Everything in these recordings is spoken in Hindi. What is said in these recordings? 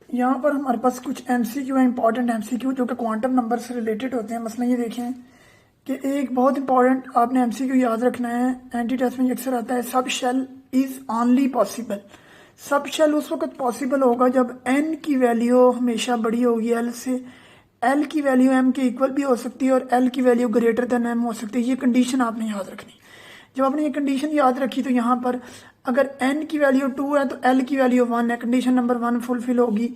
यहाँ पर हमारे पास कुछ एमसीक्यू है, इंपॉर्टेंट एमसीक्यू जो कि क्वांटम नंबर से रिलेटेड होते हैं। मसला ये देखें कि एक बहुत इंपॉर्टेंट आपने एमसीक्यू याद रखना है, एंटी टेस्ट में अक्सर आता है, सब shell is only possible. Sub shell उस वक्त पॉसिबल होगा जब एन की वैल्यू हमेशा बड़ी होगी एल से। एल की वैल्यू एम के इक्वल भी हो सकती है और एल की वैल्यू ग्रेटर देन एम हो सकती है। ये कंडीशन आपने याद रखनी। जब आपने ये कंडीशन याद रखी तो यहाँ पर अगर n की वैल्यू 2 है तो l की वैल्यू 1 है, कंडीशन नंबर 1 फुलफिल होगी।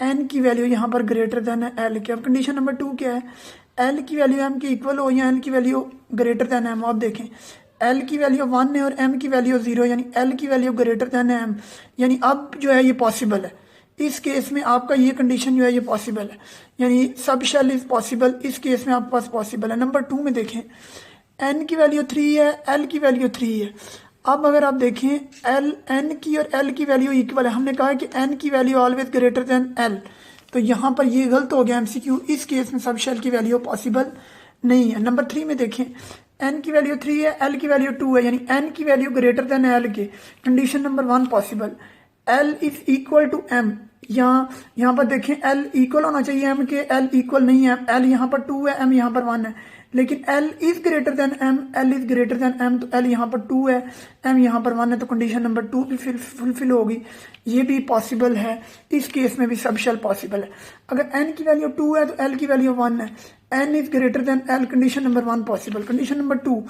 n की वैल्यू यहाँ पर ग्रेटर देन है l के। अब कंडीशन नंबर 2 क्या है, l की वैल्यू m के इक्वल हो या l की वैल्यू ग्रेटर देन m। आप देखें l की वैल्यू 1 है और m की वैल्यू 0, यानी l की वैल्यू ग्रेटर देन है m, यानी अब जो है ये पॉसिबल है। इस केस में आपका ये कंडीशन जो है ये पॉसिबल है, यानी सब शेल इज पॉसिबल। इस केस में आपके पास पॉसिबल है। नंबर 2 में देखें n की वैल्यू 3 है, l की वैल्यू 3 है। अब अगर आप देखें n की और l की वैल्यू इक्वल है, हमने कहा है कि n की value always greater than l, तो यहाँ पर ये गलत हो गया एमसीक्यू। इस केस में सब शेल की वैल्यू पॉसिबल नहीं है। नंबर 3 में देखें n की वैल्यू 3 है, l की वैल्यू 2 है, यानी n की वैल्यू ग्रेटर देन l के। Condition number 1 possible. l is equal to m, यहाँ पर देखें l इक्वल होना चाहिए m के, l इक्वल नहीं है। l यहाँ पर 2 है, m यहाँ पर 1 है, लेकिन l is greater than m, l is greater than m, तो l यहाँ पर 2 है, m यहाँ पर 1 है, तो कंडीशन नंबर 2 भी फुलफिल होगी। ये भी पॉसिबल है। इस केस में भी सब शेल पॉसिबल है। अगर n की वैल्यू 2 है तो l की वैल्यू 1 है, n is greater than l, condition number 1 possible. Condition number 2,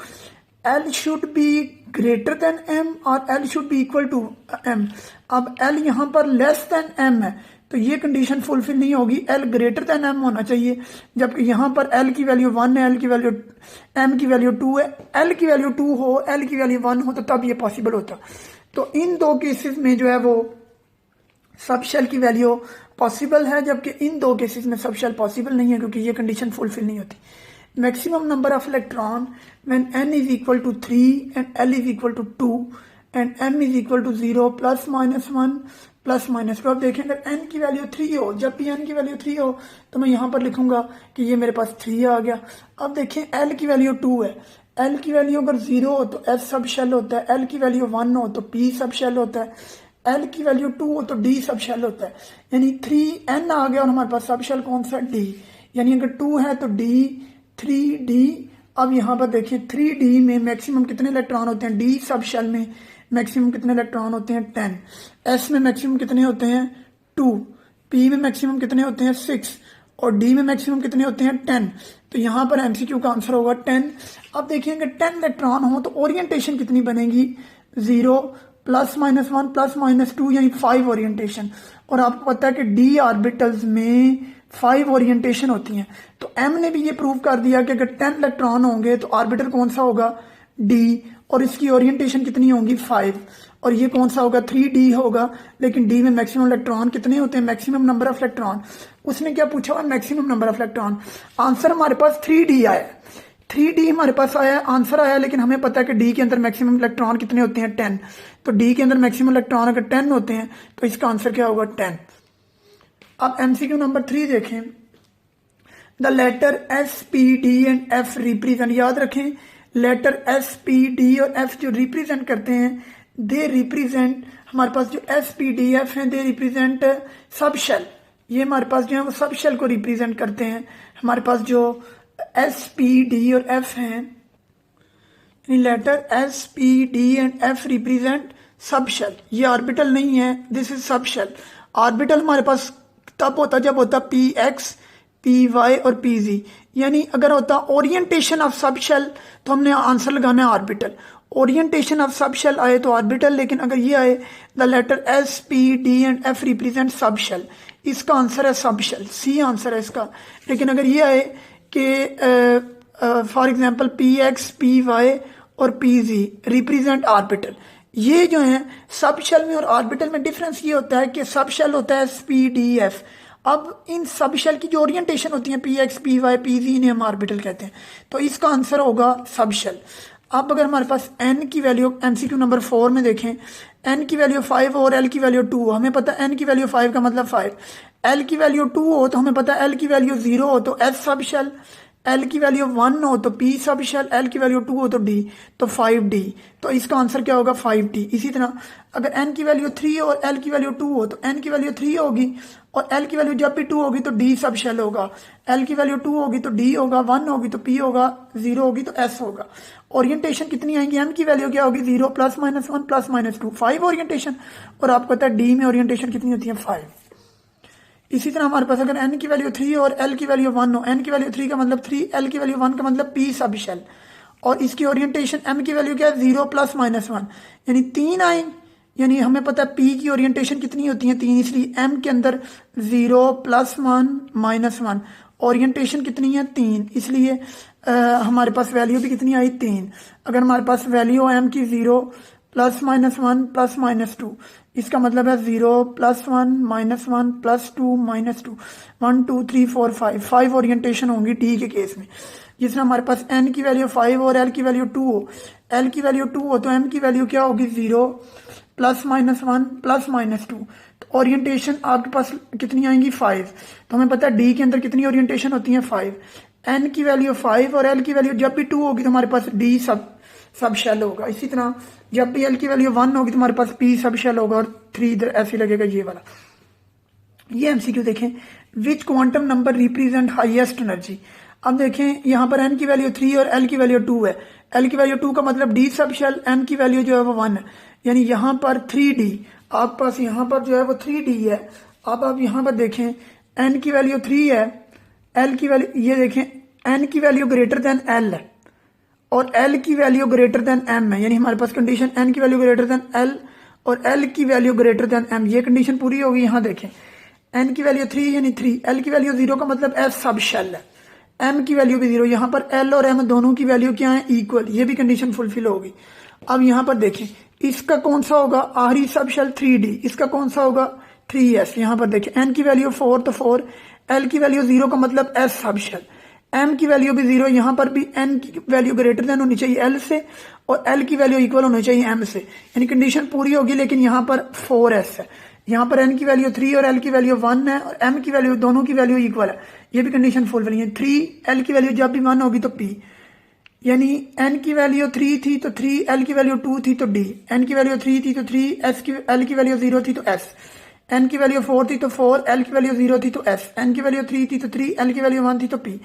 l should be greater than m और l should be equal to m। अब l यहाँ पर लेस देन m है, तो ये कंडीशन फुलफिल नहीं होगी। l ग्रेटर देन m होना चाहिए, जबकि यहाँ पर l की वैल्यू 1 है, l की वैल्यू m की वैल्यू 2 है। l की वैल्यू 2 हो, l की वैल्यू 1 हो, तो तब ये पॉसिबल होता। तो इन दो केसेस में जो है वो सब शेल की वैल्यू पॉसिबल है, जबकि इन दो केसेस में सब शेल पॉसिबल नहीं है, क्योंकि ये कंडीशन फुलफिल नहीं होती। Maximum number of electron when n is equal to 3 and l is equal to 2 and m is equal to 0 plus minus 1 plus minus 2। अब देखें अगर n की वैल्यू 3 हो, जब भी n की वैल्यू 3 हो तो मैं यहाँ पर लिखूंगा कि ये मेरे पास 3 आ गया। अब देखें l की वैल्यू 2 है, l की वैल्यू अगर 0 हो तो s सब शेल होता है, l की वैल्यू 1 हो तो p सब शेल होता है, l की वैल्यू 2 हो तो d सब शेल होता है, यानी 3n आ गया और हमारे पास सब शेल कौन सा, d। यानी अगर 2 है तो d, 3d। अब यहाँ पर देखिए 3d में मैक्सिमम कितने इलेक्ट्रॉन होते हैं, d सब शेल में मैक्सिमम कितने इलेक्ट्रॉन होते हैं, 10। s में मैक्सिमम कितने होते हैं, 2। p में मैक्सिमम कितने होते हैं, 6। और d में मैक्सिमम कितने होते हैं, 10। तो यहाँ पर एमसीक्यू का आंसर होगा 10। अब देखिए अगर 10 इलेक्ट्रॉन हो तो ओरिएंटेशन कितनी बनेगी, 0 प्लस माइनस 1 प्लस माइनस 2, यानी 5 ओरिएंटेशन। और आपको पता है कि d ऑर्बिटल्स में 5 ओरिएंटेशन होती हैं। तो m ने भी ये प्रूव कर दिया कि अगर 10 इलेक्ट्रॉन होंगे तो ऑर्बिटल कौन सा होगा, d, और इसकी ओरिएंटेशन कितनी होंगी, 5। और ये कौन सा होगा, 3d होगा। लेकिन d में मैक्सिमम इलेक्ट्रॉन कितने होते हैं, मैक्सिमम नंबर ऑफ इलेक्ट्रॉन। उसने क्या पूछा हुआ, maximum number of electron. Answer हमारे पास 3d आया, 3d हमारे पास आया, आंसर आया। लेकिन हमें पता है कि d के अंदर मैक्सिमम इलेक्ट्रॉन कितने होते हैं, 10। तो d के अंदर मैक्सिमम इलेक्ट्रॉन अगर 10 होते हैं तो इसका आंसर क्या होगा, 10। अब एमसीक्यू नंबर 3 देखें, the letter S P D and F represent, याद रखें लेटर एस पी डी और एफ जो रिप्रेजेंट करते हैं, दे रिप्रेजेंट, हमारे पास जो एस पी डी एफ हैं दे रिप्रेजेंट सब शेल। ये हमारे पास जो है वो सब शेल को रिप्रेजेंट करते हैं। हमारे पास जो एस पी डी और एफ हैं, letter S P D and F represent sub shell. ये ऑर्बिटल नहीं है, this is sub shell. Orbital हमारे पास तब होता जब होता पी एक्स, पी वाई और पी जी, यानी अगर होता ओरिएंटेशन ऑफ सब शेल तो हमने आंसर लगाना है ऑर्बिटल। ओरिएंटेशन ऑफ सब शेल आए तो ऑर्बिटल, लेकिन अगर ये आए the letter S P D and F represent sub shell, इसका आंसर है सब शेल, सी आंसर है इसका। लेकिन अगर ये आए कि for example P X, P Y और पी जी रिप्रेजेंट ऑर्बिटल, ये जो है सब शेल में और ऑर्बिटल में डिफरेंस ये होता है कि सब शेल होता है पी डी एफ। अब इन सब शेल की जो ओरिएंटेशन होती है P X, P Y, P Z, इन्हें हम ऑर्बिटल कहते हैं। तो इसका आंसर होगा सब शेल। अब अगर हमारे पास n की वैल्यू एमसीक्यू नंबर 4 में देखें, n की वैल्यू 5 और l की वैल्यू 2, हमें पता है n की वैल्यू 5 का मतलब 5, l की वैल्यू 2 हो तो हमें पता है l की वैल्यू 0 हो तो s सब शेल, एल की वैल्यू 1 हो तो पी सब शेल, एल की वैल्यू 2 हो तो डी, तो 5D। तो इसका आंसर क्या होगा 5D। इसी तरह अगर एन की वैल्यू 3 और एल की वैल्यू 2 हो तो एन की वैल्यू 3 होगी और एल की वैल्यू जब भी 2 होगी तो डी सब शेल होगा, एल की वैल्यू 2 होगी तो डी होगा, 1 होगी तो पी होगा, 0 होगी तो एस होगा। ओरिएंटेशन कितनी आएंगी, एम की वैल्यू क्या होगी 0 +-1 +-2 5 ओरिएंटेशन, और आपको पता है डी में ओरिएंटेशन कितनी होती है 5। इसी तरह हमारे पास अगर एन की वैल्यू 3 और एल की वैल्यू 1 हो, एन की वैल्यू 3 का मतलब 3, एल की वैल्यू 1 का मतलब पी सब शेल, और इसकी ओरिएंटेशन एम की वैल्यू क्या है 0 +-1 यानी 3 आए, यानी हमें पता है पी की ओरिएंटेशन कितनी होती है 3, इसलिए एम के अंदर 0 +-1 -1 ओरिएंटेशन कितनी है 3, इसलिए हमारे पास वैल्यू भी कितनी आई 3। अगर हमारे पास वैल्यू हो एम की 0 +-1 +-2, इसका मतलब है 0 +1 -1 +2 -2 1 2 3 4 5 ओरिएंटेशन होंगी डी के केस में। जिसमें हमारे पास एन की वैल्यू 5 और एल की वैल्यू 2 हो, एल की वैल्यू 2 हो तो एम की वैल्यू क्या होगी 0 +-1 +-2, तो ओरिएंटेशन आपके पास कितनी आएंगी 5। तो हमें पता है डी के अंदर कितनी ओरिएंटेशन होती है 5, एन की वैल्यू 5 और एल की वैल्यू जब भी 2 होगी तो हमारे पास डी सब शेल होगा। इसी तरह जब भी एल की वैल्यू 1 होगी तो हमारे पास पी सब शेल होगा और 3 इधर ऐसे लगेगा ये वाला। ये एमसीक्यू देखें, which quantum number represent highest energy. अब देखें यहाँ पर एन की वैल्यू 3 और एल की वैल्यू 2 है, एल की वैल्यू 2 का मतलब डी सब शेल, एम की वैल्यू जो है वो 1 है, यानी यहाँ पर 3D आपके पास यहाँ पर जो है वो 3D है। अब आप यहाँ पर देखें एन की वैल्यू 3 है, एल की वैल्यू ये देखें एन की वैल्यू ग्रेटर देन एल है और एल की वैल्यू ग्रेटर देन एम है, यानी हमारे पास कंडीशन एन की वैल्यू ग्रेटर देन एल और एल की वैल्यू ग्रेटर देन एम, ये कंडीशन पूरी होगी। यहाँ देखें एन की वैल्यू 3 यानी 3, एल की वैल्यू 0 का मतलब एस सब शेल है, एम की वैल्यू भी 0, यहाँ पर एल और एम दोनों की वैल्यू क्या है इक्वल, ये भी कंडीशन फुलफिल होगी। अब यहाँ पर देखें इसका कौन सा होगा आखिरी सब शेल 3D, इसका कौन सा होगा 3S। यहाँ पर देखें एन की वैल्यू 4 तो 4, एल की वैल्यू 0 का मतलब एस सब शेल, एम की वैल्यू भी 0, यहाँ पर भी एन की वैल्यू ग्रेटर देन होनी चाहिए एल से और एल की वैल्यू इक्वल होनी चाहिए एम से, यानी कंडीशन पूरी होगी। लेकिन यहाँ पर 4S है, यहाँ पर एन की वैल्यू 3 और एल की वैल्यू 1 है और एम की वैल्यू दोनों की वैल्यू इक्वल है, ये भी कंडीशन फुलफिल है। 3 एल की वैल्यू जब भी 1 होगी तो पी, यानी एन की वैल्यू 3 थी तो 3, एल की वैल्यू 2 थी तो डी, एन की वैल्यू 3 थी तो 3, एल की वैल्यू 0 थी तो एस, एन की वैल्यू 4 थी तो 4, एल की वैल्यू 0 थी तो एस, एन की वैल्यू 3 थी तो 3, एल की वैल्यू 1 थी तो पी।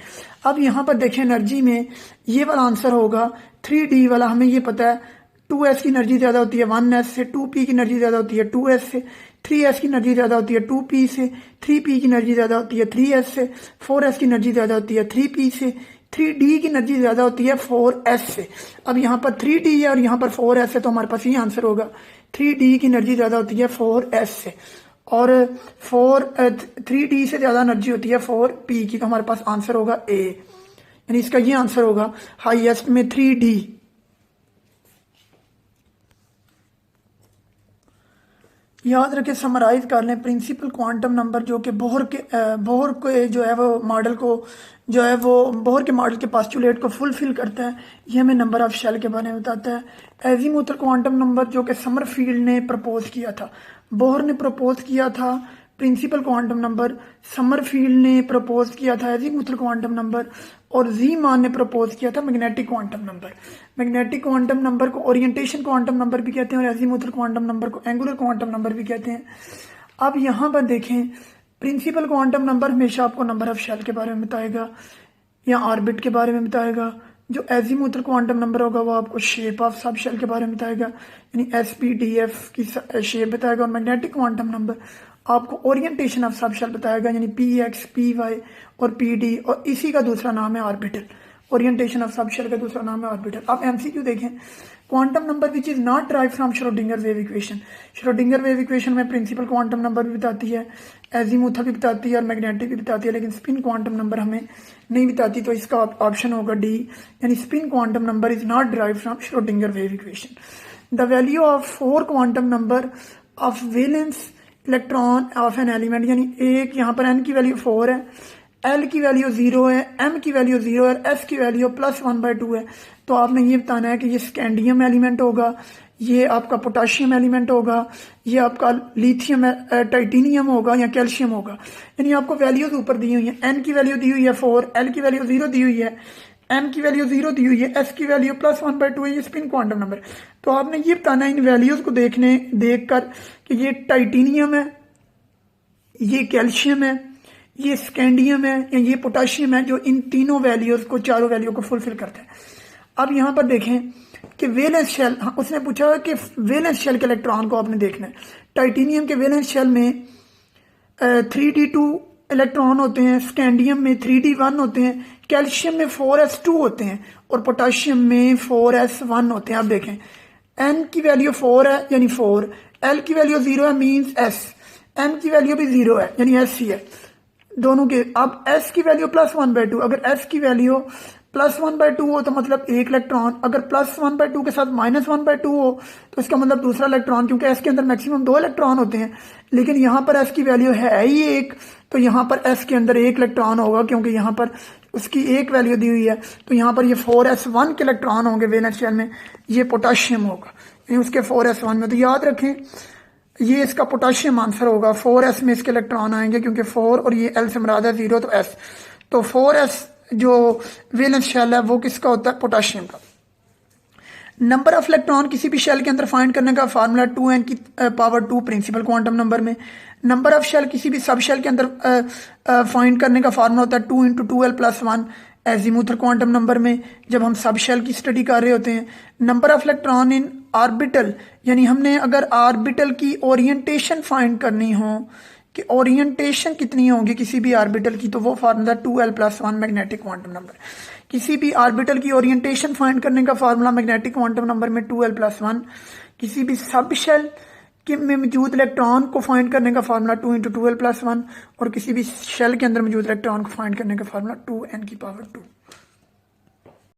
अब यहाँ पर देखें एनर्जी में ये वाला आंसर होगा 3D वाला, हमें ये पता है 2S की एनर्जी ज़्यादा होती है 1S से, 2P की एनर्जी ज़्यादा होती है 2S से, 3S की एनर्जी ज़्यादा होती है 2P से, 3P की एनर्जी ज़्यादा होती है 3S से, 4S की एनर्जी ज़्यादा होती है 3P से, 3D की एनर्जी ज़्यादा होती है 4S से। अब यहाँ पर 3D है और यहाँ पर 4S है, तो हमारे पास ये आंसर होगा 3D की एनर्जी ज़्यादा होती है 4S से और 3D से ज़्यादा एनर्जी होती है 4P की, तो हमारे पास आंसर होगा A, यानी इसका ये आंसर होगा हाईएस्ट में 3D। याद रखें, समराइज कर लें, प्रिंसिपल क्वांटम नंबर जो कि बोहर के जो है वो मॉडल को जो है वो बोहर के मॉडल के पास्टुलेट को फुलफिल करता है, ये हमें नंबर ऑफ शेल के बारे में बताता है। एजीमुथल क्वांटम नंबर जो कि समरफील्ड ने प्रपोज किया था, बोहर ने प्रपोज किया था प्रिंसिपल क्वांटम नंबर, समरफील्ड ने प्रपोज किया था एजीमुथल क्वांटम नंबर और ज़ीमान ने प्रपोज किया था magnetic quantum number. Magnetic quantum number को ओरिएंटेशन क्वांटम नंबर भी कहते हैं और एजीमुथल क्वांटम नंबर को एंगुलर क्वांटम नंबर भी कहते हैं। अब यहाँ पर देखें, प्रिंसिपल क्वांटम नंबर हमेशा आपको नंबर ऑफ शेल के बारे में बताएगा या ऑर्बिट के बारे में बताएगा। जो एजीमुथल क्वांटम नंबर होगा वो आपको शेप ऑफ सब शेल के बारे में बताएगा, यानी SPDF की शेप बताएगा। और मैग्नेटिक क्वांटम नंबर आपको ओरिएंटेशन ऑफ सब शेल बताएगा, यानी PX, PY और PD, और इसी का दूसरा नाम है ऑर्बिटल। ओरिएंटेशन ऑफ सब शेल का दूसरा नाम है ऑर्बिटल। अब MCQ देखें, quantum number which is not derived from Schrodinger wave equation. Schrodinger wave equation में प्रिंसिपल क्वांटम नंबर भी बताती है, एजीमुथल भी बताती है और मैग्नेटिक भी बताती है, लेकिन स्पिन क्वांटम नंबर हमें नहीं बताती, तो इसका ऑप्शन होगा D, यानी spin quantum number is not derived from Schrodinger wave equation. The value of 4 quantum number of valence electron of an element, यानी एक यहाँ पर n की वैल्यू 4 है, L की वैल्यू 0 है, M की वैल्यू 0 है, S की वैल्यू +1/2 है। तो आपने ये बताना है कि ये स्कैंडियम एलिमेंट होगा ये आपका पोटाशियम एलिमेंट होगा, ये आपका लिथियम टाइटेनियम होगा या कैल्शियम होगा। यानी आपको वैल्यूज ऊपर दी हुई है। एन की वैल्यू दी हुई है 4, एल की वैल्यू 0 दी हुई है, एम की वैल्यू 0 दी हुई है, एस की वैल्यू +1/2 है। ये स्पिन क्वांटम नंबर। तो आपने ये बताना है इन वैल्यूज को देखकर कि ये टाइटेनियम है, ये कैल्शियम है, ये स्कैंडियम है या ये पोटाशियम है, जो इन तीनों वैल्यूज को, चारों वैल्यू को फुलफिल करते हैं। अब यहां पर देखें कि वैलेंस शेल, हाँ, उसने पूछा कि वैलेंस शेल के इलेक्ट्रॉन को आपने देखना है। टाइटेनियम के वैलेंस शेल में 3d2 इलेक्ट्रॉन होते हैं, स्कैंडियम में 3d1 होते हैं, कैल्शियम में 4s2 होते हैं और पोटाशियम में 4s1 होते हैं। अब देखें n की वैल्यू 4 है यानी 4, l की वैल्यू 0 है मीन्स s, m की वैल्यू भी 0 है यानी s ही है दोनों के। अब s की वैल्यू +1/2, अगर s की वैल्यू +1/2 हो तो मतलब एक इलेक्ट्रॉन, अगर +1/2 के साथ -1/2 हो तो इसका मतलब दूसरा इलेक्ट्रॉन, क्योंकि s के अंदर मैक्सिमम 2 इलेक्ट्रॉन होते हैं। लेकिन यहाँ पर s की वैल्यू है ही 1, तो यहाँ पर s के अंदर 1 इलेक्ट्रॉन होगा, क्योंकि यहाँ पर उसकी 1 वैल्यू दी हुई है। तो यहाँ पर ये 4s1 के इलेक्ट्रॉन होंगे वैलेंस शेल में, ये पोटाशियम होगा यानी उसके 4s1 में। तो याद रखें ये इसका पोटाशियम आंसर होगा। 4s में इसके इलेक्ट्रॉन आएंगे क्योंकि 4 और ये l से मुराद है 0 तो s। तो 4s जो वैलेंस शेल है वो किसका होता है? पोटाशियम का। नंबर ऑफ इलेक्ट्रॉन किसी भी शेल के अंदर फाइंड करने का फार्मूला 2n की पावर 2 प्रिंसिपल क्वांटम नंबर में। नंबर ऑफ शेल किसी भी सब शेल के अंदर फाइंड करने का फार्मूला होता है 2 × 2l+1 एजीमुथल क्वांटम नंबर में, जब हम सब शेल की स्टडी कर रहे होते हैं। Number of electron in orbital, यानी हमने अगर ऑर्बिटल की ओरिएंटेशन फाइंड करनी हो कि ओरिएंटेशन कितनी होगी किसी भी ऑर्बिटल की, तो वो formula 2l+1 magnetic quantum number. किसी भी ऑर्बिटल की ओरिएंटेशन फाइंड करने का फार्मूला मैग्नेटिक क्वांटम नंबर में 2l+1। किसी भी सब शेल के में मौजूद इलेक्ट्रॉन को फाइंड करने का फार्मूला 2 × 2l+1 और किसी भी शेल के अंदर मौजूद इलेक्ट्रॉन को फाइंड करने का फार्मूला 2n की पावर 2।